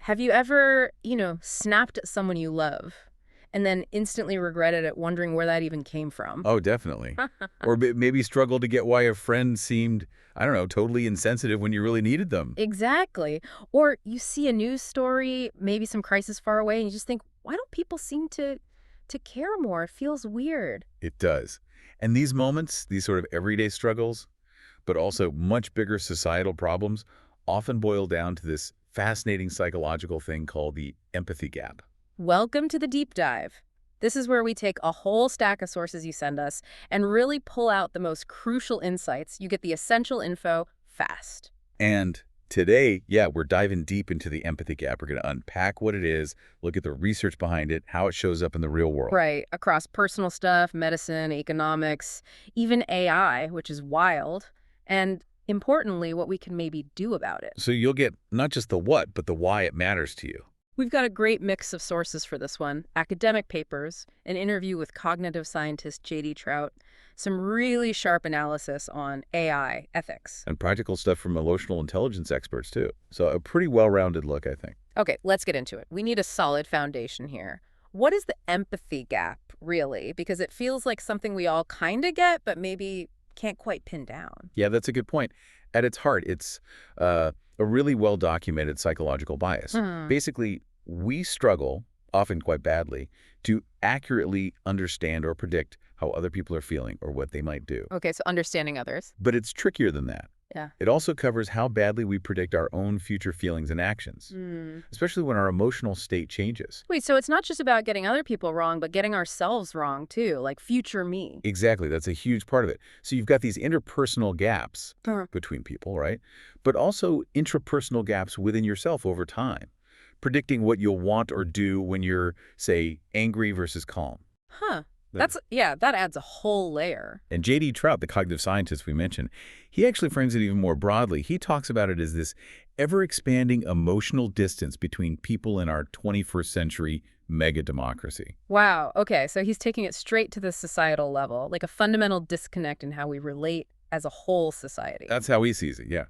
Have you ever, snapped at someone you love and then instantly regretted it, wondering where that even came from? Oh, definitely. Or maybe struggle to get why a friend seemed, I don't know, totally insensitive when you really needed them. Exactly. Or you see a news story, maybe some crisis far away, and you just think, why don't people seem to care more? It feels weird. It does. And these moments, these sort of everyday struggles, but also much bigger societal problems, often boil down to this fascinating psychological thing called the empathy gap. Welcome to the deep dive. This is where we take a whole stack of sources you send us and really pull out the most crucial insights. You get the essential info fast. And today, yeah, we're diving deep into the empathy gap. We're going to unpack what it is, look at the research behind it, how it shows up in the real world. Right, across personal stuff, medicine, economics, even AI, which is wild, and importantly, what we can maybe do about it. So you'll get not just the what, but the why it matters to you. We've got a great mix of sources for this one: academic papers, an interview with cognitive scientist J.D. Trout, some really sharp analysis on AI ethics. And practical stuff from emotional intelligence experts, too. So a pretty well-rounded look, I think. Okay, let's get into it. We need a solid foundation here. What is the empathy gap, really? Because it feels like something we all kind of get, but maybe can't quite pin down. Yeah, that's a good point. At its heart, it's a really well-documented psychological bias. Basically, we struggle, often quite badly, to accurately understand or predict how other people are feeling or what they might do. Okay, so understanding others. But it's trickier than that. Yeah. It also covers how badly we predict our own future feelings and actions, especially when our emotional state changes. Wait, so it's not just about getting other people wrong, but getting ourselves wrong too, like future me. Exactly. That's a huge part of it. So you've got these interpersonal gaps between people, right? But also intrapersonal gaps within yourself over time, predicting what you'll want or do when you're, say, angry versus calm. Huh. That adds a whole layer. And J.D. Trout, the cognitive scientist we mentioned, he actually frames it even more broadly. He talks about it as this ever-expanding emotional distance between people in our 21st century mega-democracy. Wow. Okay, so he's taking it straight to the societal level, like a fundamental disconnect in how we relate as a whole society. That's how he sees it, yeah.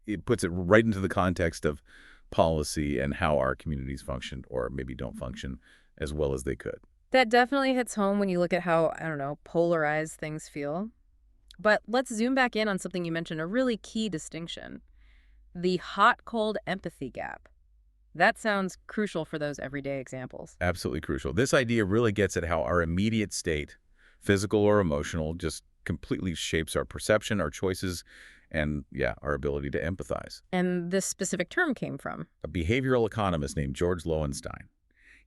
It puts it right into the context of policy and how our communities function or maybe don't function as well as they could. That definitely hits home when you look at how, I don't know, polarized things feel. But let's zoom back in on something you mentioned, a really key distinction: the hot-cold empathy gap. That sounds crucial for those everyday examples. Absolutely crucial. This idea really gets at how our immediate state, physical or emotional, just completely shapes our perception, our choices, and, yeah, our ability to empathize. And this specific term came from? A behavioral economist named George Lowenstein.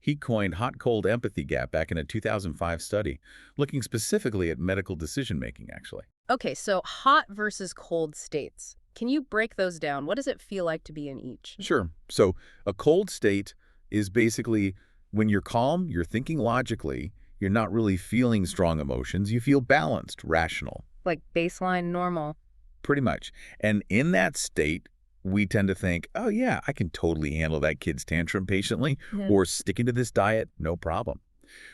He coined hot-cold empathy gap back in a 2005 study, looking specifically at medical decision-making, actually. Okay, so hot versus cold states. Can you break those down? What does it feel like to be in each? Sure. So a cold state is basically when you're calm, you're thinking logically, you're not really feeling strong emotions, you feel balanced, rational. Like baseline normal. Pretty much. And in that state, we tend to think, oh, yeah, I can totally handle that kid's tantrum patiently, or sticking to this diet, no problem.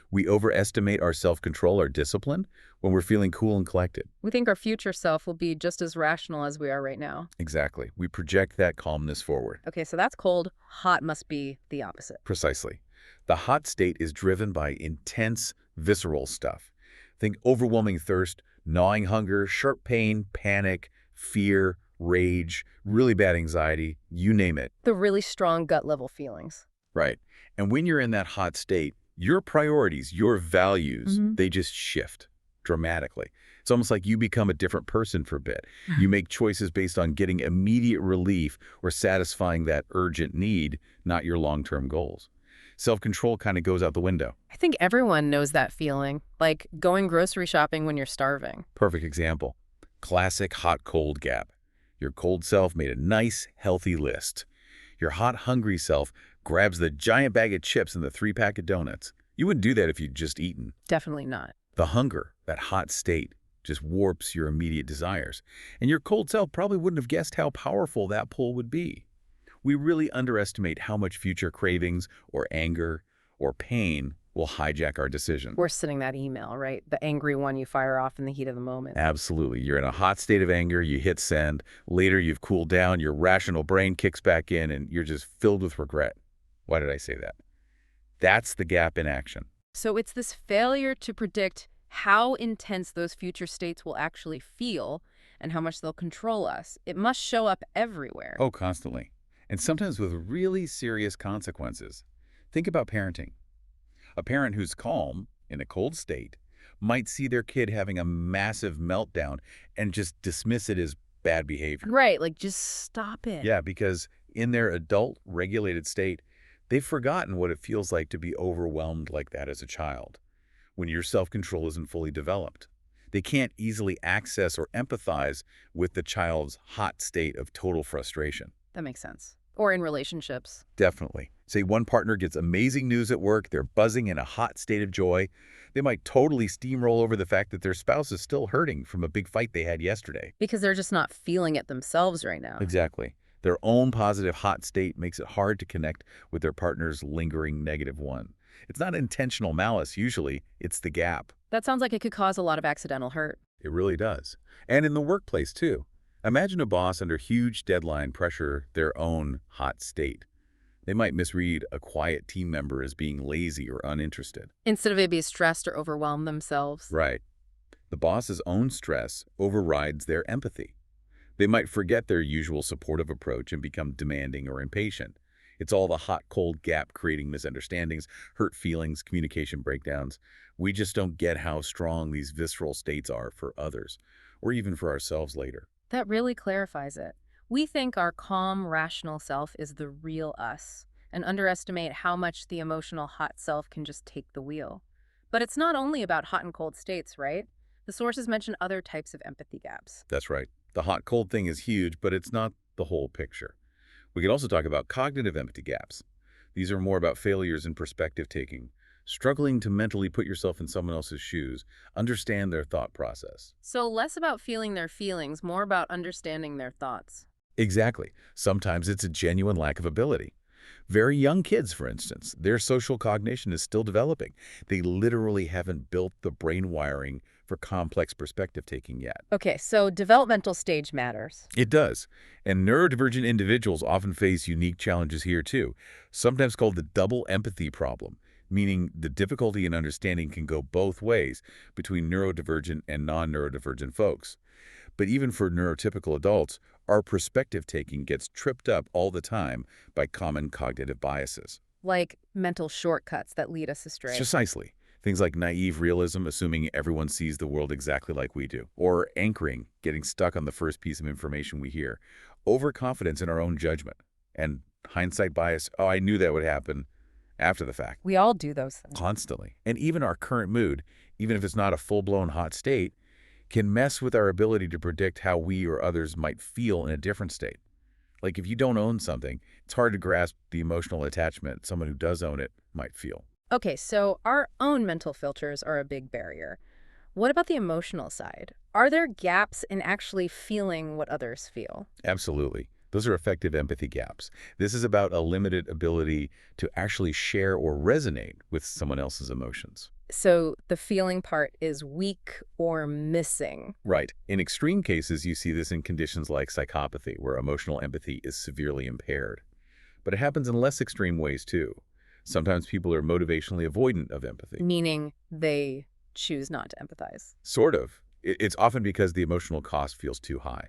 We overestimate our self-control, our discipline, when we're feeling cool and collected. We think our future self will be just as rational as we are right now. Exactly. We project that calmness forward. Okay, so that's cold. Hot must be the opposite. Precisely. The hot state is driven by intense, visceral stuff. Think overwhelming thirst, gnawing hunger, sharp pain, panic, fear, rage, really bad anxiety, you name it. The really strong gut level feelings. Right. And when you're in that hot state, your priorities, your values, they just shift dramatically. It's almost like you become a different person for a bit. You make choices based on getting immediate relief or satisfying that urgent need, not your long-term goals. Self-control kind of goes out the window. I think everyone knows that feeling, like going grocery shopping when you're starving. Perfect example. Classic hot-cold gap. Your cold self made a nice, healthy list. Your hot, hungry self grabs the giant bag of chips and the 3-pack of donuts. You wouldn't do that if you'd just eaten. Definitely not. The hunger, that hot state, just warps your immediate desires. And your cold self probably wouldn't have guessed how powerful that pull would be. We really underestimate how much future cravings or anger or pain will hijack our decision. We're sending that email, right? The angry one you fire off in the heat of the moment. Absolutely. You're in a hot state of anger, you hit send. Later, you've cooled down, your rational brain kicks back in, and you're just filled with regret. Why did I say that? That's the gap in action. So it's this failure to predict how intense those future states will actually feel and how much they'll control us. It must show up everywhere. Oh, constantly. And sometimes with really serious consequences. Think about parenting. A parent who's calm, in a cold state, might see their kid having a massive meltdown and just dismiss it as bad behavior. Right, like just stop it. Yeah, because in their adult, regulated state, they've forgotten what it feels like to be overwhelmed like that as a child, when your self-control isn't fully developed. They can't easily access or empathize with the child's hot state of total frustration. That makes sense. Or in relationships. Definitely. Say one partner gets amazing news at work, they're buzzing in a hot state of joy. They might totally steamroll over the fact that their spouse is still hurting from a big fight they had yesterday. Because they're just not feeling it themselves right now. Exactly. Their own positive hot state makes it hard to connect with their partner's lingering negative one. It's not intentional malice usually, it's the gap. That sounds like it could cause a lot of accidental hurt. It really does. And in the workplace too. Imagine a boss under huge deadline pressure, their own hot state. They might misread a quiet team member as being lazy or uninterested. Instead of maybe stressed or overwhelmed themselves. Right. The boss's own stress overrides their empathy. They might forget their usual supportive approach and become demanding or impatient. It's all the hot-cold gap creating misunderstandings, hurt feelings, communication breakdowns. We just don't get how strong these visceral states are for others, or even for ourselves later. That really clarifies it. We think our calm, rational self is the real us and underestimate how much the emotional hot self can just take the wheel. But it's not only about hot and cold states, right? The sources mention other types of empathy gaps. That's right. The hot-cold thing is huge, but it's not the whole picture. We can also talk about cognitive empathy gaps. These are more about failures in perspective taking, struggling to mentally put yourself in someone else's shoes, understand their thought process. So less about feeling their feelings, more about understanding their thoughts. Exactly. Sometimes it's a genuine lack of ability. Very young kids, for instance, their social cognition is still developing. They literally haven't built the brain wiring for complex perspective taking yet. Okay, so developmental stage matters. It does. And neurodivergent individuals often face unique challenges here too, sometimes called the double empathy problem, meaning the difficulty in understanding can go both ways between neurodivergent and non-neurodivergent folks. But even for neurotypical adults, our perspective taking gets tripped up all the time by common cognitive biases. Like mental shortcuts that lead us astray. Precisely. Things like naive realism, assuming everyone sees the world exactly like we do. Or anchoring, getting stuck on the first piece of information we hear. Overconfidence in our own judgment. And hindsight bias, oh, I knew that would happen after the fact. We all do those things. Constantly. And even our current mood, even if it's not a full-blown hot state, can mess with our ability to predict how we or others might feel in a different state. Like if you don't own something, it's hard to grasp the emotional attachment someone who does own it might feel. Okay, so our own mental filters are a big barrier. What about the emotional side? Are there gaps in actually feeling what others feel? Absolutely. Those are effective empathy gaps. This is about a limited ability to actually share or resonate with someone else's emotions. So the feeling part is weak or missing. Right. In extreme cases, you see this in conditions like psychopathy, where emotional empathy is severely impaired. But it happens in less extreme ways, too. Sometimes people are motivationally avoidant of empathy. Meaning they choose not to empathize. Sort of. It's often because the emotional cost feels too high.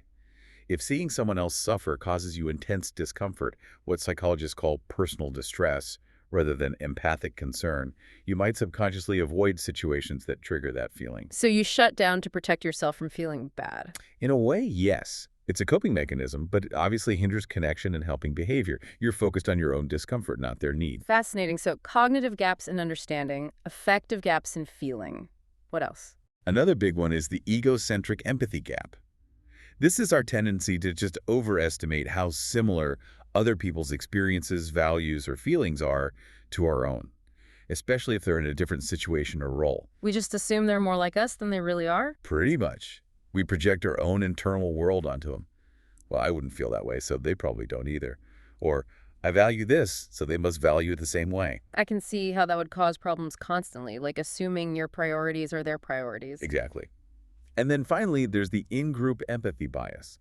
If seeing someone else suffer causes you intense discomfort, what psychologists call personal distress, rather than empathic concern, you might subconsciously avoid situations that trigger that feeling. So you shut down to protect yourself from feeling bad. In a way, yes. It's a coping mechanism, but it obviously hinders connection and helping behavior. You're focused on your own discomfort, not their need. Fascinating. So cognitive gaps in understanding, affective gaps in feeling. What else? Another big one is the egocentric empathy gap. This is our tendency to just overestimate how similar other people's experiences, values, or feelings are to our own, especially if they're in a different situation or role. We just assume they're more like us than they really are? Pretty much. We project our own internal world onto them. Well, I wouldn't feel that way, so they probably don't either. Or, I value this, so they must value it the same way. I can see how that would cause problems constantly, like assuming your priorities are their priorities. Exactly. And then finally, there's the in-group empathy bias.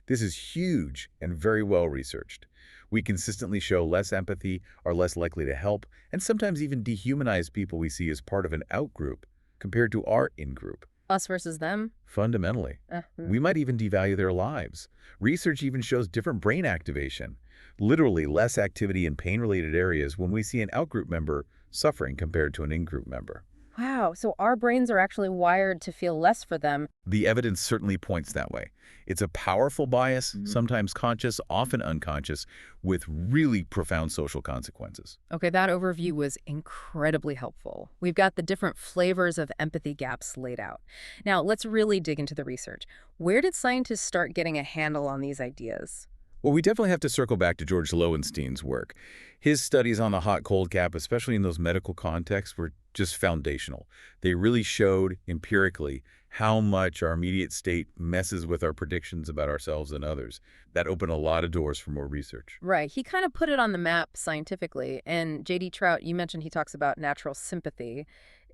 This is huge and very well researched. We consistently show less empathy, are less likely to help, and sometimes even dehumanize people we see as part of an out-group compared to our in-group. Us versus them? Fundamentally, we might even devalue their lives. Research even shows different brain activation, literally less activity in pain-related areas when we see an out-group member suffering compared to an in-group member. Wow, so our brains are actually wired to feel less for them. The evidence certainly points that way. It's a powerful bias, sometimes conscious, often unconscious, with really profound social consequences. Okay, that overview was incredibly helpful. We've got the different flavors of empathy gaps laid out. Now, let's really dig into the research. Where did scientists start getting a handle on these ideas? Well, we definitely have to circle back to George Lowenstein's work. His studies on the hot-cold gap, especially in those medical contexts, were just foundational. They really showed empirically how much our immediate state messes with our predictions about ourselves and others. That opened a lot of doors for more research. Right, he kind of put it on the map scientifically. And J.D. Trout, you mentioned he talks about natural sympathy.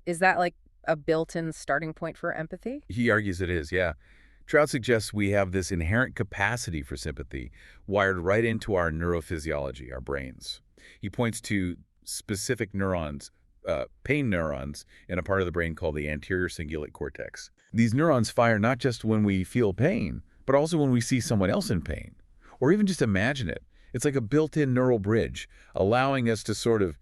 Is that like a built-in starting point for empathy? He argues it is, yeah. Trout suggests we have this inherent capacity for sympathy wired right into our neurophysiology, our brains. He points to specific neurons, pain neurons, in a part of the brain called the anterior cingulate cortex. These neurons fire not just when we feel pain, but also when we see someone else in pain, or even just imagine it. It's like a built-in neural bridge, allowing us to sort of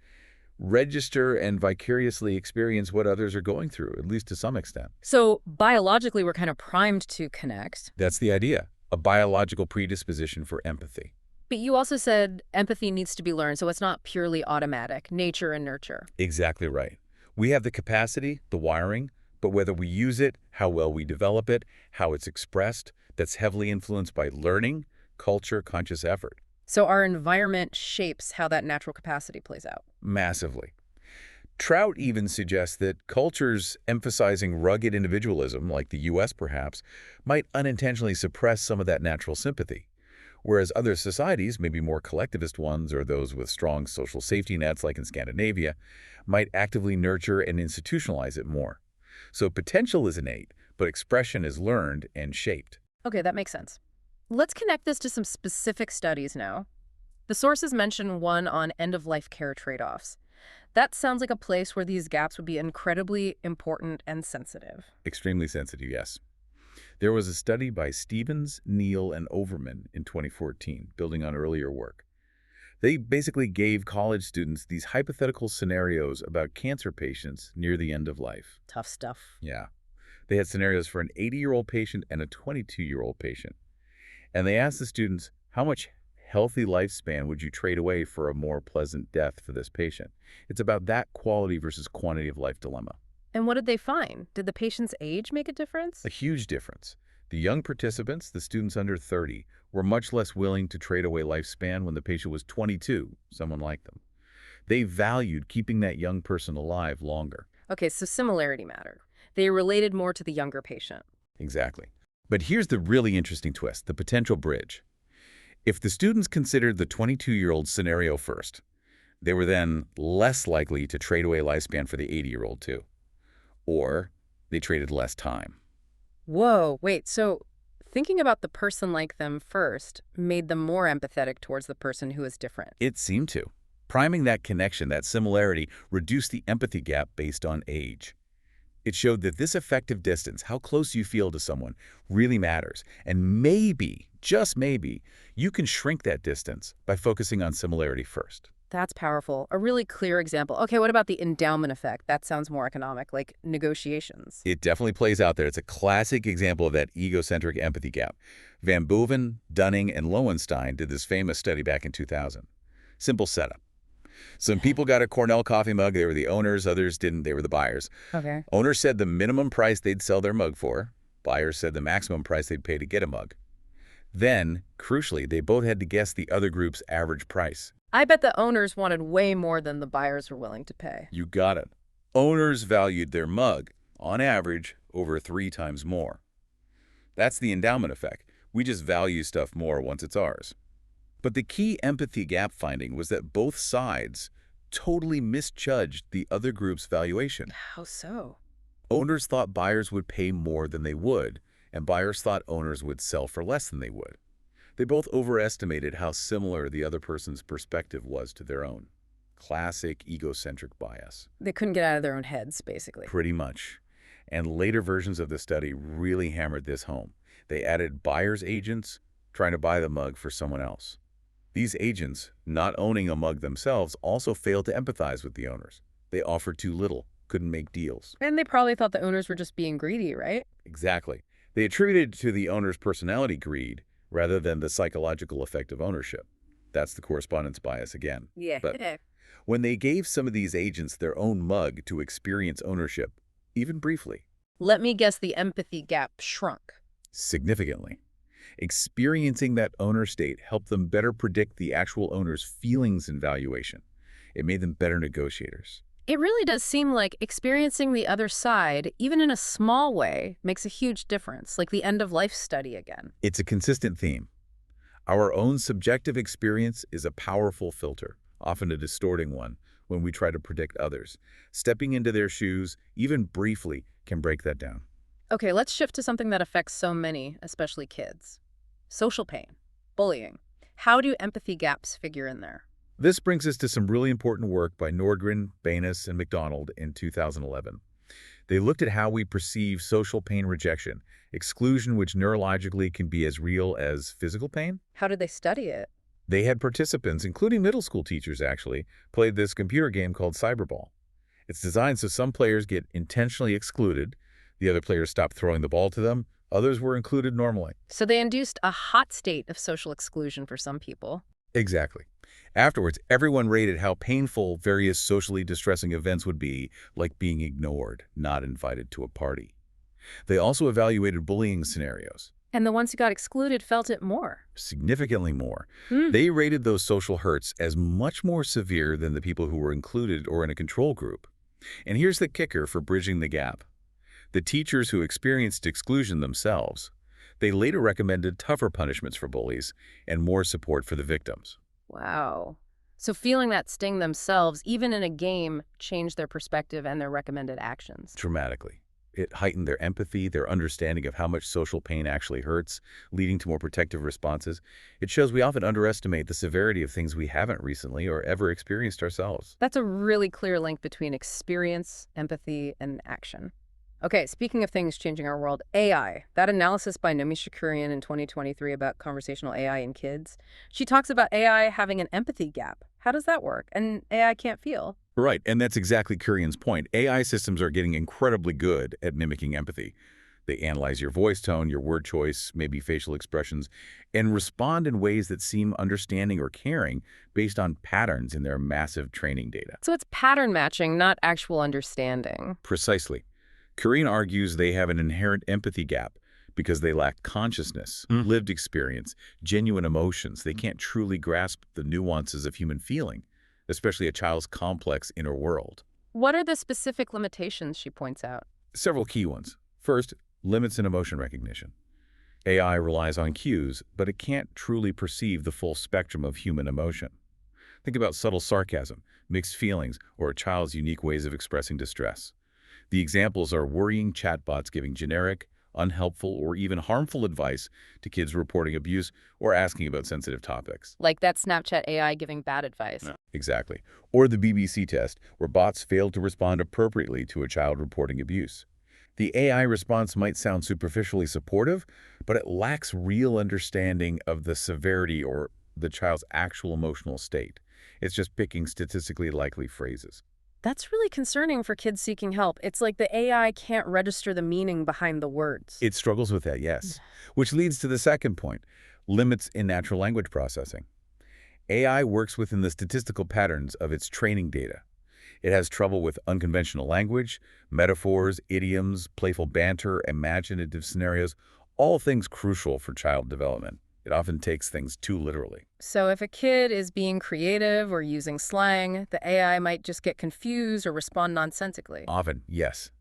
register and vicariously experience what others are going through, at least to some extent. So biologically, we're kind of primed to connect. That's the idea, a biological predisposition for empathy. But you also said empathy needs to be learned, so it's not purely automatic, nature and nurture. Exactly right. We have the capacity, the wiring, but whether we use it, how well we develop it, how it's expressed, that's heavily influenced by learning, culture, conscious effort. So our environment shapes how that natural capacity plays out. Massively. Trout even suggests that cultures emphasizing rugged individualism, like the U.S. perhaps, might unintentionally suppress some of that natural sympathy, whereas other societies, maybe more collectivist ones or those with strong social safety nets like in Scandinavia, might actively nurture and institutionalize it more. So potential is innate, but expression is learned and shaped. Okay, that makes sense. Let's connect this to some specific studies now. The sources mention one on end-of-life care trade-offs. That sounds like a place where these gaps would be incredibly important and sensitive. Extremely sensitive, yes. There was a study by Stevens, Neal, and Overman in 2014, building on earlier work. They basically gave college students these hypothetical scenarios about cancer patients near the end of life. Tough stuff. Yeah. They had scenarios for an 80-year-old patient and a 22-year-old patient. And they asked the students, how much healthy lifespan would you trade away for a more pleasant death for this patient? It's about that quality versus quantity of life dilemma. And what did they find? Did the patient's age make a difference? A huge difference. The young participants, the students under 30, were much less willing to trade away lifespan when the patient was 22, someone like them. They valued keeping that young person alive longer. Okay, so similarity mattered. They related more to the younger patient. Exactly. But here's the really interesting twist, the potential bridge. If the students considered the 22-year-old scenario first, they were then less likely to trade away lifespan for the 80-year-old too. Or they traded less time. Whoa, wait, so thinking about the person like them first made them more empathetic towards the person who is different. It seemed to. Priming that connection, that similarity, reduced the empathy gap based on age. It showed that this effective distance, how close you feel to someone, really matters. And maybe, just maybe, you can shrink that distance by focusing on similarity first. That's powerful. A really clear example. Okay, what about the endowment effect? That sounds more economic, like negotiations. It definitely plays out there. It's a classic example of that egocentric empathy gap. Van Boven, Dunning, and Lowenstein did this famous study back in 2000. Simple setup. Some people got a Cornell coffee mug. They were the owners. Others didn't. They were the buyers. Okay. Owners said the minimum price they'd sell their mug for. Buyers said the maximum price they'd pay to get a mug. Then, crucially, they both had to guess the other group's average price. I bet the owners wanted way more than the buyers were willing to pay. You got it. Owners valued their mug, on average, over 3 times more. That's the endowment effect. We just value stuff more once it's ours. But the key empathy gap finding was that both sides totally misjudged the other group's valuation. How so? Owners thought buyers would pay more than they would, and buyers thought owners would sell for less than they would. They both overestimated how similar the other person's perspective was to their own. Classic egocentric bias. They couldn't get out of their own heads, basically. Pretty much. And later versions of the study really hammered this home. They added buyer's agents trying to buy the mug for someone else. These agents, not owning a mug themselves, also failed to empathize with the owners. They offered too little, couldn't make deals. And they probably thought the owners were just being greedy, right? Exactly. They attributed it to the owner's personality greed rather than the psychological effect of ownership. That's the correspondence bias again. Yeah. But when they gave some of these agents their own mug to experience ownership, even briefly, Let me guess, the empathy gap shrunk. significantly, experiencing that owner state helped them better predict the actual owner's feelings and valuation. It made them better negotiators. It really does seem like experiencing the other side, even in a small way, makes a huge difference, like the end-of-life study again. It's a consistent theme. Our own subjective experience is a powerful filter, often a distorting one, when we try to predict others. Stepping into their shoes, even briefly, can break that down. Okay, let's shift to something that affects so many, especially kids. Social pain, bullying. How do empathy gaps figure in there? This brings us to some really important work by Nordgren, Banas, and McDonald in 2011. They looked at how we perceive social pain rejection, exclusion which neurologically can be as real as physical pain. How did they study it? They had participants, including middle school teachers actually, played this computer game called Cyberball. It's designed so some players get intentionally excluded, the other players stop throwing the ball to them, others were included normally. So they induced a hot state of social exclusion for some people. Exactly. Afterwards, everyone rated how painful various socially distressing events would be, like being ignored, not invited to a party. They also evaluated bullying scenarios. And the ones who got excluded felt it more. Significantly more. Hmm. They rated those social hurts as much more severe than the people who were included or in a control group. And here's the kicker for bridging the gap. The teachers who experienced exclusion themselves, they later recommended tougher punishments for bullies and more support for the victims. Wow. So feeling that sting themselves, even in a game, changed their perspective and their recommended actions. Dramatically. It heightened their empathy, their understanding of how much social pain actually hurts, leading to more protective responses. It shows we often underestimate the severity of things we haven't recently or ever experienced ourselves. That's a really clear link between experience, empathy, and action. Okay, speaking of things changing our world, AI. That analysis by Nomi Shakurian in 2023 about conversational AI in kids. She talks about AI having an empathy gap. How does that work? And AI can't feel. Right, and that's exactly Kurian's point. AI systems are getting incredibly good at mimicking empathy. They analyze your voice tone, your word choice, maybe facial expressions, and respond in ways that seem understanding or caring based on patterns in their massive training data. So it's pattern matching, not actual understanding. Precisely. Kurian argues they have an inherent empathy gap because they lack consciousness, lived experience, genuine emotions. They can't truly grasp the nuances of human feeling, especially a child's complex inner world. What are the specific limitations she points out? Several key ones. First, limits in emotion recognition. AI relies on cues, but it can't truly perceive the full spectrum of human emotion. Think about subtle sarcasm, mixed feelings, or a child's unique ways of expressing distress. The examples are worrying chatbots giving generic, unhelpful, or even harmful advice to kids reporting abuse or asking about sensitive topics. Like that Snapchat AI giving bad advice. Yeah. Exactly. Or the BBC test, where bots failed to respond appropriately to a child reporting abuse. The AI response might sound superficially supportive, but it lacks real understanding of the severity or the child's actual emotional state. It's just picking statistically likely phrases. That's really concerning for kids seeking help. It's like the AI can't register the meaning behind the words. It struggles with that, yes. Which leads to the second point, limits in natural language processing. AI works within the statistical patterns of its training data. It has trouble with unconventional language, metaphors, idioms, playful banter, imaginative scenarios, all things crucial for child development. It often takes things too literally. So if a kid is being creative or using slang, the AI might just get confused or respond nonsensically. Often, yes.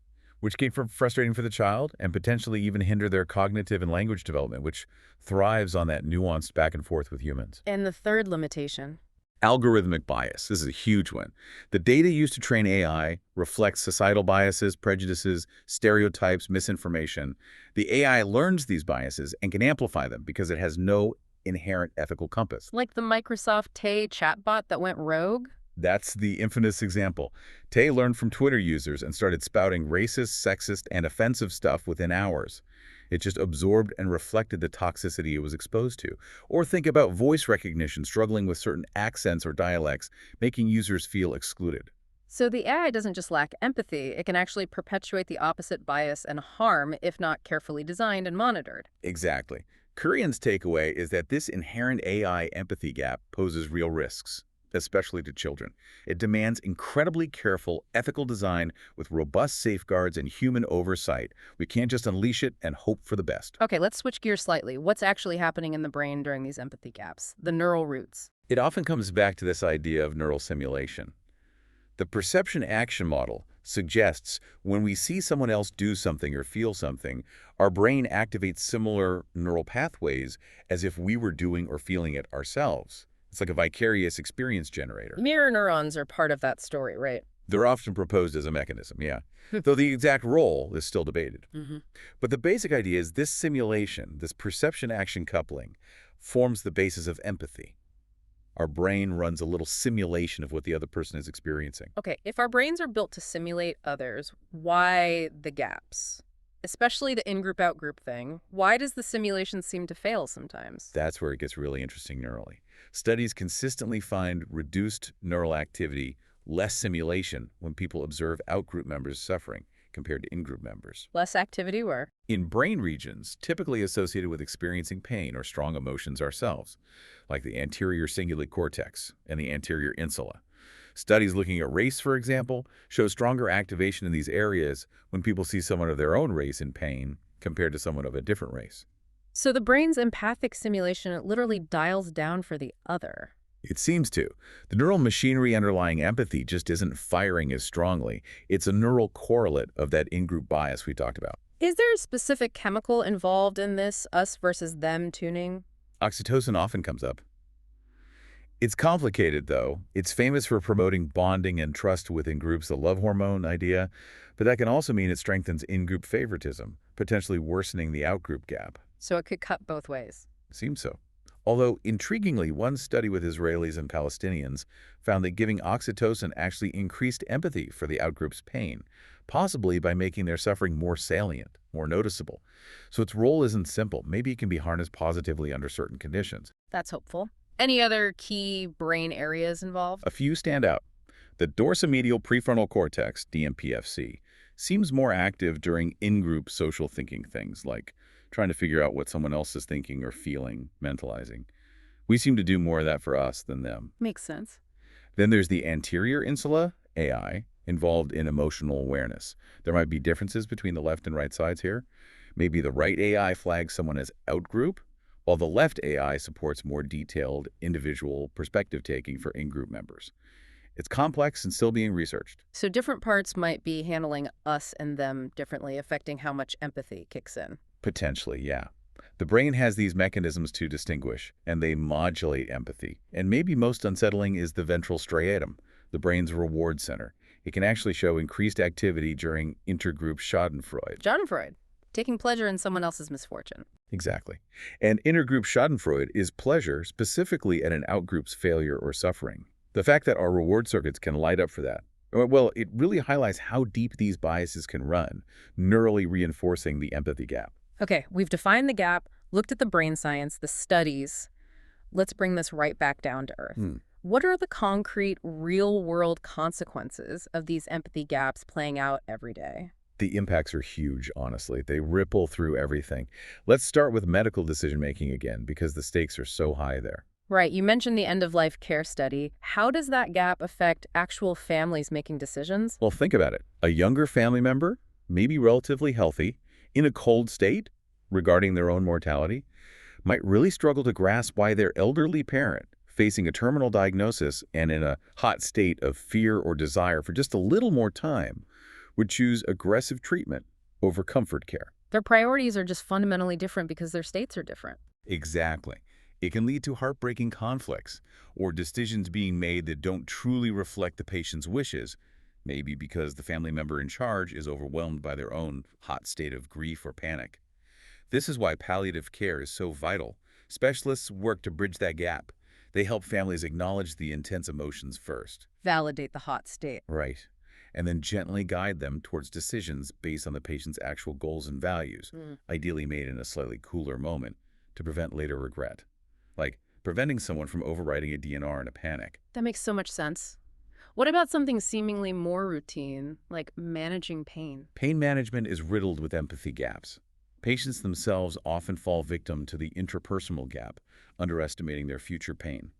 which can be frustrating for the child and potentially even hinder their cognitive and language development, which thrives on that nuanced back and forth with humans. And the third limitation. Algorithmic bias. This is a huge one. The data used to train AI reflects societal biases, prejudices, stereotypes, misinformation. The AI learns these biases and can amplify them because it has no inherent ethical compass. Like the Microsoft Tay chatbot that went rogue? That's the infamous example. Tay learned from Twitter users and started spouting racist, sexist, and offensive stuff within hours. It just absorbed and reflected the toxicity it was exposed to. Or think about voice recognition struggling with certain accents or dialects, making users feel excluded. So the AI doesn't just lack empathy, it can actually perpetuate the opposite bias and harm if not carefully designed and monitored. Exactly. Kurian's takeaway is that this inherent AI empathy gap poses real risks, especially to children. It demands incredibly careful, ethical design with robust safeguards and human oversight. We can't just unleash it and hope for the best. Okay, let's switch gears slightly. What's actually happening in the brain during these empathy gaps? The neural roots. It often comes back to this idea of neural simulation. The perception action model suggests when we see someone else do something or feel something, our brain activates similar neural pathways as if we were doing or feeling it ourselves. It's like a vicarious experience generator. Mirror neurons are part of that story, right? They're often proposed as a mechanism, yeah, though the exact role is still debated. But the basic idea is this simulation, this perception-action coupling, forms the basis of empathy. Our brain runs a little simulation of what the other person is experiencing. Okay, if our brains are built to simulate others, why the gaps? Especially the in-group, out-group thing. Why does the simulation seem to fail sometimes? That's where it gets really interesting neurally. Studies consistently find reduced neural activity, less simulation when people observe out-group members suffering compared to in-group members. Less activity where? In brain regions typically associated with experiencing pain or strong emotions ourselves, like the anterior cingulate cortex and the anterior insula. Studies looking at race, for example, show stronger activation in these areas when people see someone of their own race in pain compared to someone of a different race. So the brain's empathic simulation, it literally dials down for the other. It seems to. The neural machinery underlying empathy just isn't firing as strongly. It's a neural correlate of that in-group bias we talked about. Is there a specific chemical involved in this us versus them tuning? Oxytocin often comes up. It's complicated, though. It's famous for promoting bonding and trust within groups, the love hormone idea, but that can also mean it strengthens in-group favoritism, potentially worsening the out-group gap. So it could cut both ways. Seems so. Although, intriguingly, one study with Israelis and Palestinians found that giving oxytocin actually increased empathy for the outgroup's pain, possibly by making their suffering more salient, more noticeable. So its role isn't simple. Maybe it can be harnessed positively under certain conditions. That's hopeful. Any other key brain areas involved? A few stand out. The dorsomedial prefrontal cortex, DMPFC, seems more active during in-group social thinking things like trying to figure out what someone else is thinking or feeling, mentalizing. We seem to do more of that for us than them. Makes sense. Then there's the anterior insula, AI, involved in emotional awareness. There might be differences between the left and right sides here. Maybe the right AI flags someone as outgroup, while the left AI supports more detailed, individual perspective taking for in-group members. It's complex and still being researched. So different parts might be handling us and them differently, affecting how much empathy kicks in. Potentially, yeah. The brain has these mechanisms to distinguish, and they modulate empathy. And maybe most unsettling is the ventral striatum, the brain's reward center. It can actually show increased activity during intergroup schadenfreude. Schadenfreude, taking pleasure in someone else's misfortune. Exactly. And intergroup schadenfreude is pleasure specifically at an outgroup's failure or suffering. The fact that our reward circuits can light up for that, well, it really highlights how deep these biases can run, neurally reinforcing the empathy gap. Okay, we've defined the gap, looked at the brain science, the studies. Let's bring this right back down to earth. What are the concrete, real-world consequences of these empathy gaps playing out every day? The impacts are huge, honestly. They ripple through everything. Let's start with medical decision-making again, because the stakes are so high there. Right, you mentioned the end-of-life care study. How does that gap affect actual families making decisions? Well, think about it. A younger family member, maybe relatively healthy, in a cold state regarding their own mortality, might really struggle to grasp why their elderly parent, facing a terminal diagnosis and in a hot state of fear or desire for just a little more time, would choose aggressive treatment over comfort care. Their priorities are just fundamentally different because their states are different. Exactly. It can lead to heartbreaking conflicts or decisions being made that don't truly reflect the patient's wishes, maybe because the family member in charge is overwhelmed by their own hot state of grief or panic. This is why palliative care is so vital. Specialists work to bridge that gap. They help families acknowledge the intense emotions first. Validate the hot state. Right. And then gently guide them towards decisions based on the patient's actual goals and values, ideally made in a slightly cooler moment, to prevent later regret. Like preventing someone from overriding a DNR in a panic. That makes so much sense. What about something seemingly more routine, like managing pain? Pain management is riddled with empathy gaps. Patients themselves often fall victim to the interpersonal gap, underestimating their future pain.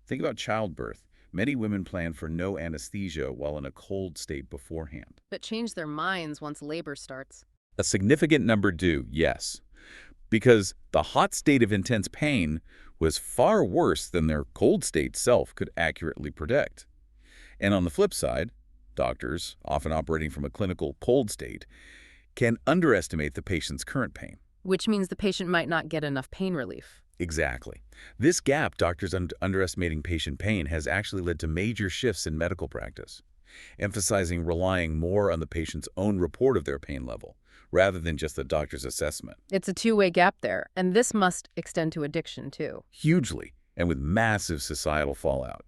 Think about childbirth. Many women plan for no anesthesia while in a cold state beforehand. But change their minds once labor starts. A significant number do, yes, because the hot state of intense pain was far worse than their cold state self could accurately predict. And on the flip side, doctors, often operating from a clinical cold state, can underestimate the patient's current pain. Which means the patient might not get enough pain relief. Exactly. This gap, doctors underestimating patient pain, has actually led to major shifts in medical practice, emphasizing relying more on the patient's own report of their pain level, rather than just the doctor's assessment. It's a two-way gap there, and this must extend to addiction too. Hugely, and with massive societal fallout.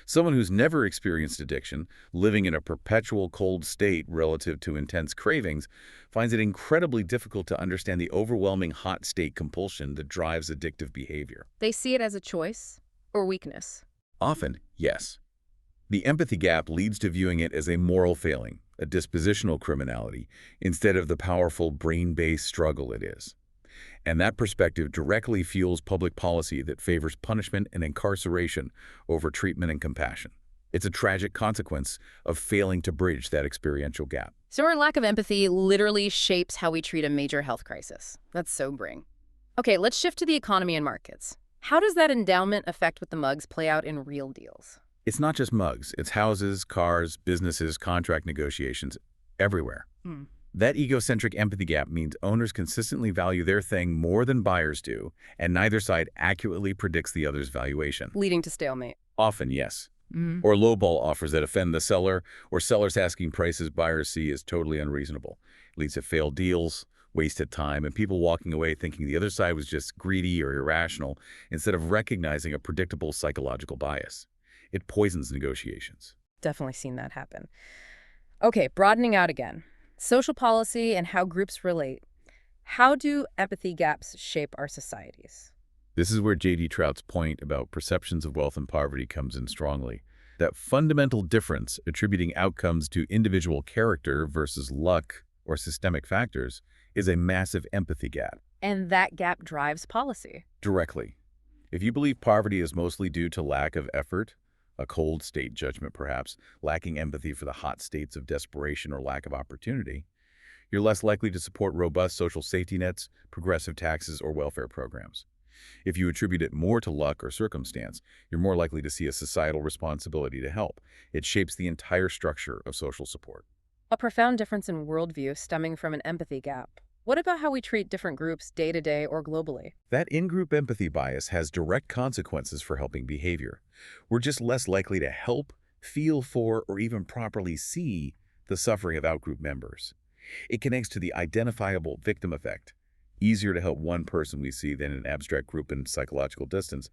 Someone who's never experienced addiction, living in a perpetual cold state relative to intense cravings, finds it incredibly difficult to understand the overwhelming hot state compulsion that drives addictive behavior. They see it as a choice or weakness. Often, yes. The empathy gap leads to viewing it as a moral failing, a dispositional criminality, instead of the powerful brain-based struggle it is. And that perspective directly fuels public policy that favors punishment and incarceration over treatment and compassion. It's a tragic consequence of failing to bridge that experiential gap. So our lack of empathy literally shapes how we treat a major health crisis. That's sobering. Okay, let's shift to the economy and markets. How does that endowment effect with the mugs play out in real deals? It's not just mugs. It's houses, cars, businesses, contract negotiations, everywhere. That egocentric empathy gap means owners consistently value their thing more than buyers do, and neither side accurately predicts the other's valuation. Leading to stalemate. Often, yes. Or lowball offers that offend the seller, or sellers asking prices buyers see as totally unreasonable. It leads to failed deals, wasted time, and people walking away thinking the other side was just greedy or irrational instead of recognizing a predictable psychological bias. It poisons negotiations. Definitely seen that happen. Okay, broadening out again. Social policy and how groups relate. How do empathy gaps shape our societies? This is where J.D. Trout's point about perceptions of wealth and poverty comes in strongly. That fundamental difference attributing outcomes to individual character versus luck or systemic factors is a massive empathy gap. And that gap drives policy. Directly. If you believe poverty is mostly due to lack of effort, a cold state judgment perhaps, lacking empathy for the hot states of desperation or lack of opportunity, you're less likely to support robust social safety nets, progressive taxes, or welfare programs. If you attribute it more to luck or circumstance, you're more likely to see a societal responsibility to help. It shapes the entire structure of social support. A profound difference in worldview stemming from an empathy gap. What about how we treat different groups day to day or globally? That in-group empathy bias has direct consequences for helping behavior. We're just less likely to help, feel for, or even properly see the suffering of out-group members. It connects to the identifiable victim effect. Easier to help one person we see than an abstract group in psychological distance.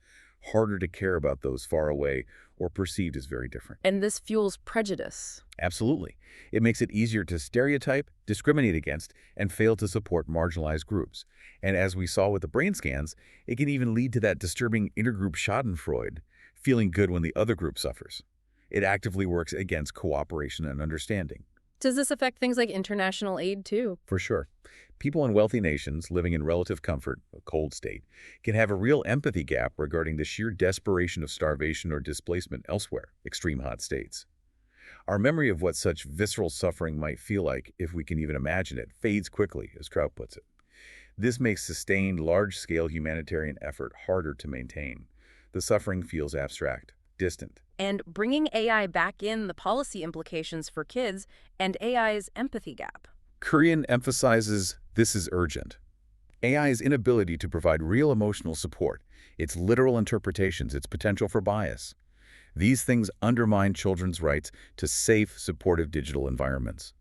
Harder to care about those far away or perceived as very different. And this fuels prejudice. Absolutely. It makes it easier to stereotype, discriminate against, and fail to support marginalized groups. And as we saw with the brain scans, it can even lead to that disturbing intergroup schadenfreude, feeling good when the other group suffers. It actively works against cooperation and understanding. Does this affect things like international aid too? For sure. People in wealthy nations living in relative comfort, a cold state, can have a real empathy gap regarding the sheer desperation of starvation or displacement elsewhere, extreme hot states. Our memory of what such visceral suffering might feel like, if we can even imagine it, fades quickly, as Trout puts it. This makes sustained, large-scale humanitarian effort harder to maintain. The suffering feels abstract. distant. And bringing AI back in the policy implications for kids and AI's empathy gap. Korean emphasizes this is urgent. AI's inability to provide real emotional support, its literal interpretations, its potential for bias. These things undermine children's rights to safe, supportive digital environments.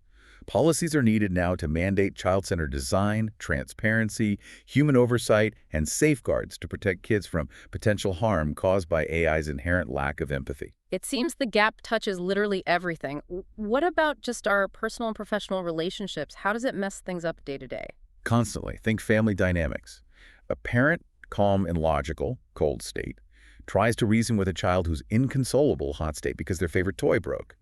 Policies are needed now to mandate child-centered design, transparency, human oversight, and safeguards to protect kids from potential harm caused by AI's inherent lack of empathy. It seems the gap touches literally everything. What about just our personal and professional relationships? How does it mess things up day to day? Constantly, think family dynamics. A parent, calm and logical, cold state, tries to reason with a child who's inconsolable, hot state, because their favorite toy broke.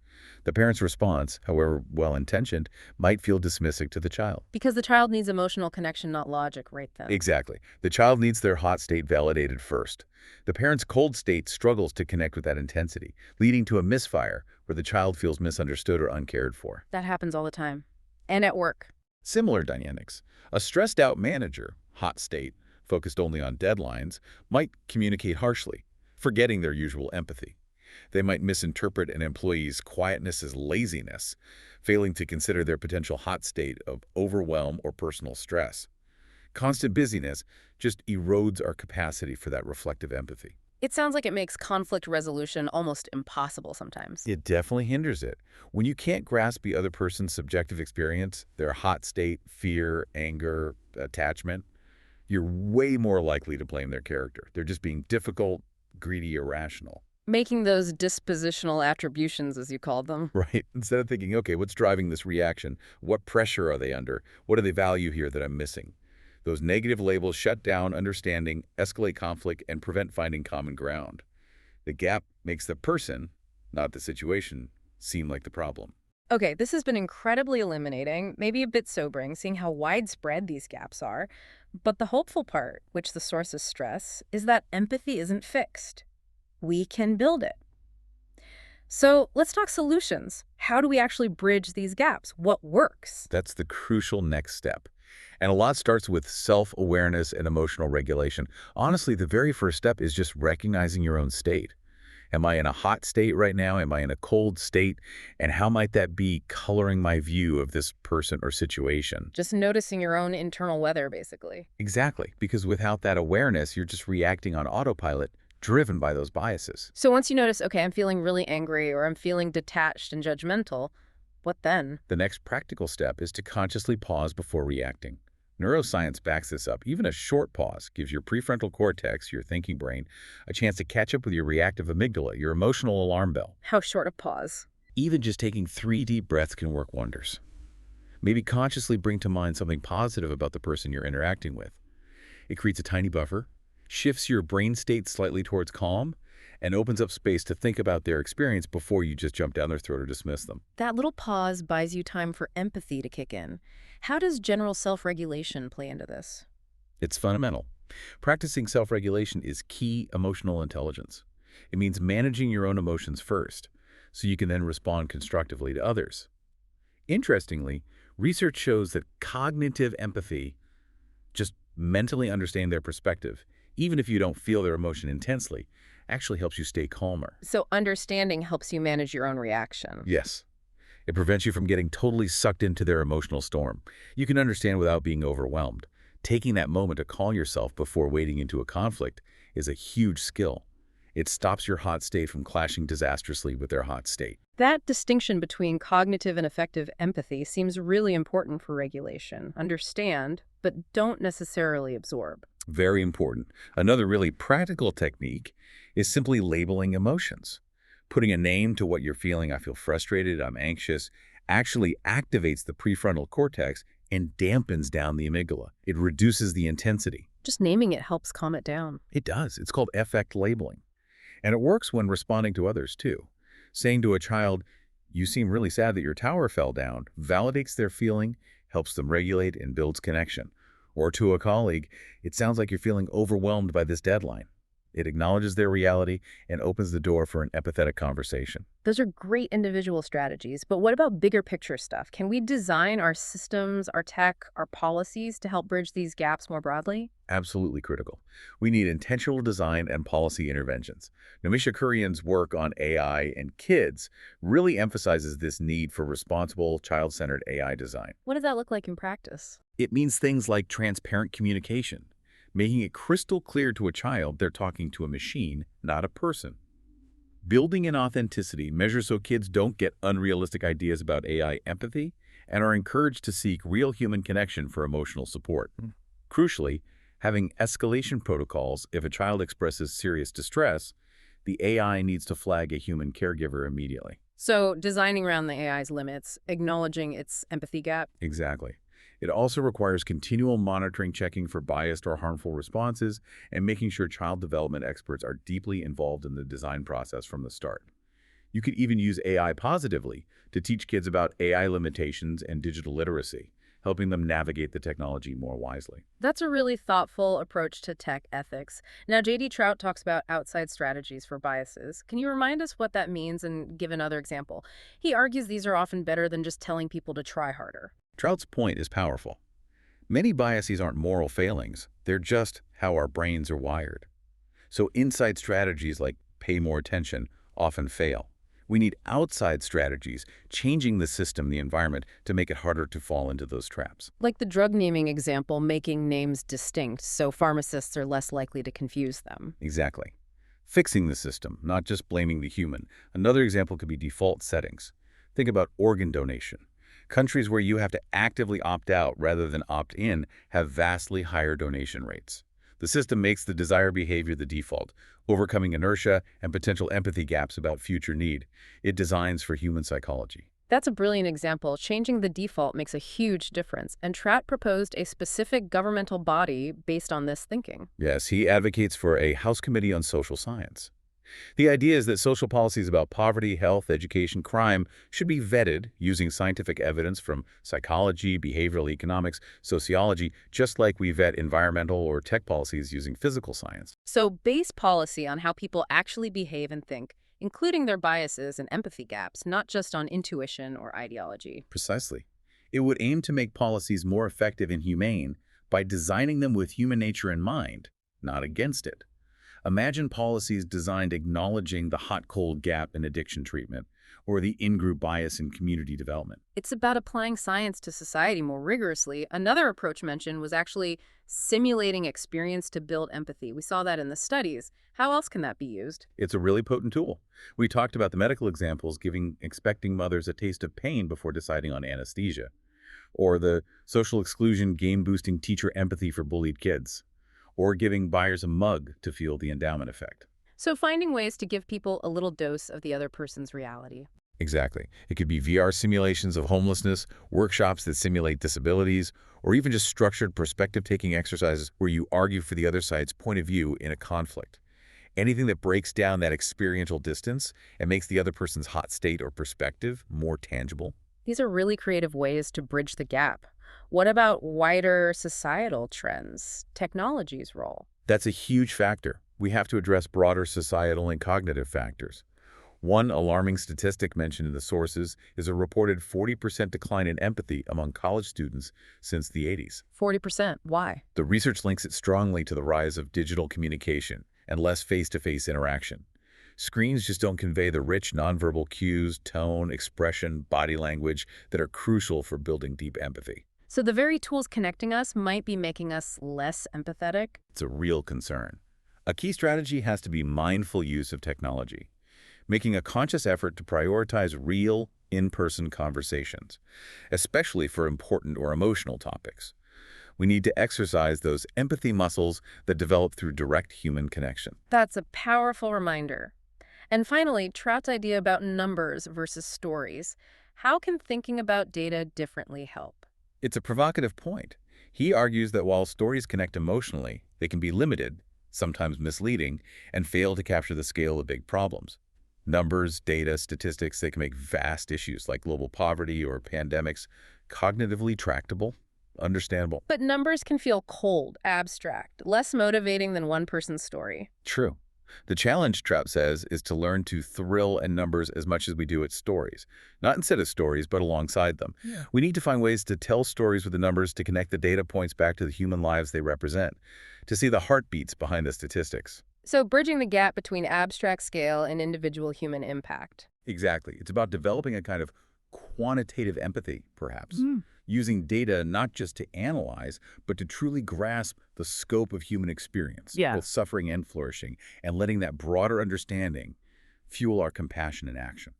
The parent's response, however well-intentioned, might feel dismissive to the child. Because the child needs emotional connection, not logic, right then. Exactly. The child needs their hot state validated first. The parent's cold state struggles to connect with that intensity, leading to a misfire where the child feels misunderstood or uncared for. That happens all the time. And at work. Similar dynamics. A stressed-out manager, hot state, focused only on deadlines, might communicate harshly, forgetting their usual empathy. They might misinterpret an employee's quietness as laziness, failing to consider their potential hot state of overwhelm or personal stress. Constant busyness just erodes our capacity for that reflective empathy. It sounds like it makes conflict resolution almost impossible sometimes. It definitely hinders it. When you can't grasp the other person's subjective experience, their hot state, fear, anger, attachment, you're way more likely to blame their character. They're just being difficult, greedy, irrational. Making those dispositional attributions, as you called them. Right? Instead of thinking, okay, what's driving this reaction? What pressure are they under? What do they value here that I'm missing? Those negative labels shut down understanding, escalate conflict, and prevent finding common ground. The gap makes the person, not the situation, seem like the problem. Okay, this has been incredibly illuminating, maybe a bit sobering, seeing how widespread these gaps are. But the hopeful part, which the sources stress, is that empathy isn't fixed. We can build it. So let's talk solutions. How do we actually bridge these gaps? What works? That's the crucial next step. And a lot starts with self-awareness and emotional regulation. Honestly, the very first step is just recognizing your own state. Am I in a hot state right now? Am I in a cold state? And how might that be coloring my view of this person or situation? Just noticing your own internal weather, basically. Exactly, because without that awareness, you're just reacting on autopilot, driven by those biases. So once you notice, okay, I'm feeling really angry or I'm feeling detached and judgmental, what then? The next practical step is to consciously pause before reacting. Neuroscience backs this up. Even a short pause gives your prefrontal cortex, your thinking brain, a chance to catch up with your reactive amygdala, your emotional alarm bell. How short a pause? Even just taking 3 deep breaths can work wonders. Maybe consciously bring to mind something positive about the person you're interacting with. It creates a tiny buffer, shifts your brain state slightly towards calm, and opens up space to think about their experience before you just jump down their throat or dismiss them. That little pause buys you time for empathy to kick in. How does general self-regulation play into this? It's fundamental. Practicing self-regulation is key emotional intelligence. It means managing your own emotions first, so you can then respond constructively to others. Interestingly, research shows that cognitive empathy, just mentally understand their perspective, even if you don't feel their emotion intensely, actually helps you stay calmer. So understanding helps you manage your own reaction. Yes. It prevents you from getting totally sucked into their emotional storm. You can understand without being overwhelmed. Taking that moment to calm yourself before wading into a conflict is a huge skill. It stops your hot state from clashing disastrously with their hot state. That distinction between cognitive and effective empathy seems really important for regulation. Understand, but don't necessarily absorb. Very important. Another really practical technique is simply labeling emotions. Putting a name to what you're feeling, I feel frustrated, I'm anxious, actually activates the prefrontal cortex and dampens down the amygdala. It reduces the intensity. Just naming it helps calm it down. It does. It's called affect labeling. And it works when responding to others, too. Saying to a child, you seem really sad that your tower fell down, validates their feeling, helps them regulate, and builds connection. Or to a colleague, it sounds like you're feeling overwhelmed by this deadline. It acknowledges their reality and opens the door for an empathetic conversation. Those are great individual strategies, but what about bigger picture stuff? Can we design our systems, our tech, our policies to help bridge these gaps more broadly? Absolutely critical. We need intentional design and policy interventions. Namisha Kurian's work on AI and kids really emphasizes this need for responsible, child-centered AI design. What does that look like in practice? It means things like transparent communication, making it crystal clear to a child they're talking to a machine, not a person. Building in authenticity measures so kids don't get unrealistic ideas about AI empathy and are encouraged to seek real human connection for emotional support. Crucially, having escalation protocols if a child expresses serious distress, the AI needs to flag a human caregiver immediately. So, designing around the AI's limits, acknowledging its empathy gap. Exactly. It also requires continual monitoring, checking for biased or harmful responses, and making sure child development experts are deeply involved in the design process from the start. You could even use AI positively to teach kids about AI limitations and digital literacy, helping them navigate the technology more wisely. That's a really thoughtful approach to tech ethics. Now, J.D. Trout talks about outside strategies for biases. Can you remind us what that means and give another example? He argues these are often better than just telling people to try harder. Trout's point is powerful. Many biases aren't moral failings, they're just how our brains are wired. So inside strategies like pay more attention often fail. We need outside strategies, changing the system, the environment, to make it harder to fall into those traps. Like the drug naming example, making names distinct so pharmacists are less likely to confuse them. Exactly. Fixing the system, not just blaming the human. Another example could be default settings. Think about organ donation. Countries where you have to actively opt out rather than opt in have vastly higher donation rates. The system makes the desired behavior the default, overcoming inertia and potential empathy gaps about future need. It designs for human psychology. That's a brilliant example. Changing the default makes a huge difference, and Tratt proposed a specific governmental body based on this thinking. Yes, he advocates for a House Committee on Social Science. The idea is that social policies about poverty, health, education, crime should be vetted using scientific evidence from psychology, behavioral economics, sociology, just like we vet environmental or tech policies using physical science. So base policy on how people actually behave and think, including their biases and empathy gaps, not just on intuition or ideology. Precisely. It would aim to make policies more effective and humane by designing them with human nature in mind, not against it. Imagine policies designed acknowledging the hot-cold gap in addiction treatment or the in-group bias in community development. It's about applying science to society more rigorously. Another approach mentioned was actually simulating experience to build empathy. We saw that in the studies. How else can that be used? It's a really potent tool. We talked about the medical examples giving expecting mothers a taste of pain before deciding on anesthesia, or the social exclusion game-boosting teacher empathy for bullied kids, or giving buyers a mug to feel the endowment effect. So finding ways to give people a little dose of the other person's reality. Exactly. It could be VR simulations of homelessness, workshops that simulate disabilities, or even just structured perspective-taking exercises where you argue for the other side's point of view in a conflict. Anything that breaks down that experiential distance and makes the other person's hot state or perspective more tangible. These are really creative ways to bridge the gap. What about wider societal trends, technology's role? That's a huge factor. We have to address broader societal and cognitive factors. One alarming statistic mentioned in the sources is a reported 40% decline in empathy among college students since the 80s. 40%. Why? The research links it strongly to the rise of digital communication and less face-to-face interaction. Screens just don't convey the rich nonverbal cues, tone, expression, body language that are crucial for building deep empathy. So the very tools connecting us might be making us less empathetic? It's a real concern. A key strategy has to be mindful use of technology, making a conscious effort to prioritize real, in-person conversations, especially for important or emotional topics. We need to exercise those empathy muscles that develop through direct human connection. That's a powerful reminder. And finally, Trout's idea about numbers versus stories. How can thinking about data differently help? It's a provocative point. He argues that while stories connect emotionally, they can be limited, sometimes misleading, and fail to capture the scale of big problems. Numbers, data, statistics, they can make vast issues like global poverty or pandemics cognitively tractable, understandable. But numbers can feel cold, abstract, less motivating than one person's story. True. The challenge, Trapp says, is to learn to thrill in numbers as much as we do at stories. Not instead of stories, but alongside them. Yeah. We need to find ways to tell stories with the numbers to connect the data points back to the human lives they represent, to see the heartbeats behind the statistics. So bridging the gap between abstract scale and individual human impact. Exactly. It's about developing a kind of quantitative empathy, perhaps, using data not just to analyze, but to truly grasp the scope of human experience, Yeah. both suffering and flourishing, and letting that broader understanding fuel our compassion and action.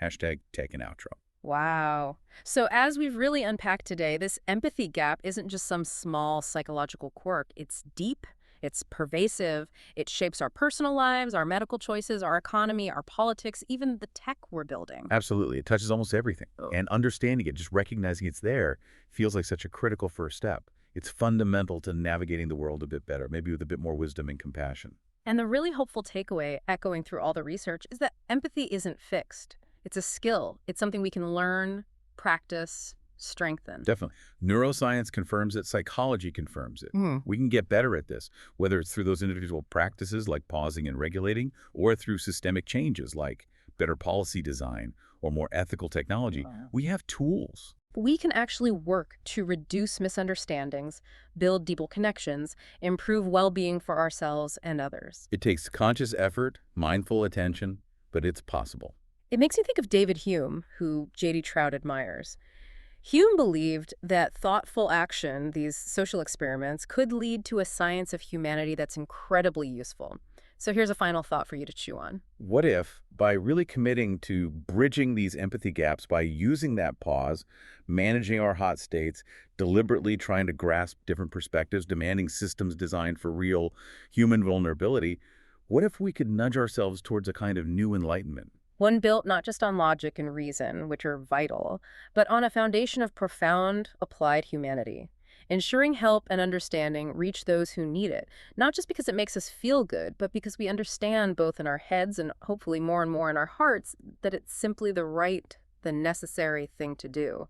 Hashtag take an outro. Wow. So as we've really unpacked today, this empathy gap isn't just some small psychological quirk. It's deep, it's pervasive, it shapes our personal lives, our medical choices, our economy, our politics, even the tech we're building. Absolutely. It touches almost everything. Oh. And understanding it, just recognizing it's there, feels like such a critical first step. It's fundamental to navigating the world a bit better, maybe with a bit more wisdom and compassion. And the really hopeful takeaway, echoing through all the research, is that empathy isn't fixed. It's a skill. It's something we can learn, practice, strengthen. Definitely. Neuroscience confirms it. Psychology confirms it. We can get better at this, whether it's through those individual practices like pausing and regulating, or through systemic changes like better policy design or more ethical technology. Wow. We have tools. We can actually work to reduce misunderstandings, build deeper connections, improve well-being for ourselves and others. It takes conscious effort, mindful attention, but it's possible. It makes me think of David Hume, who J.D. Trout admires. Hume believed that thoughtful action, these social experiments, could lead to a science of humanity that's incredibly useful. So here's a final thought for you to chew on. What if, by really committing to bridging these empathy gaps, by using that pause, managing our hot states, deliberately trying to grasp different perspectives, demanding systems designed for real human vulnerability, what if we could nudge ourselves towards a kind of new enlightenment? One built not just on logic and reason, which are vital, but on a foundation of profound applied humanity, ensuring help and understanding reach those who need it, not just because it makes us feel good, but because we understand both in our heads and hopefully more and more in our hearts that it's simply the necessary thing to do.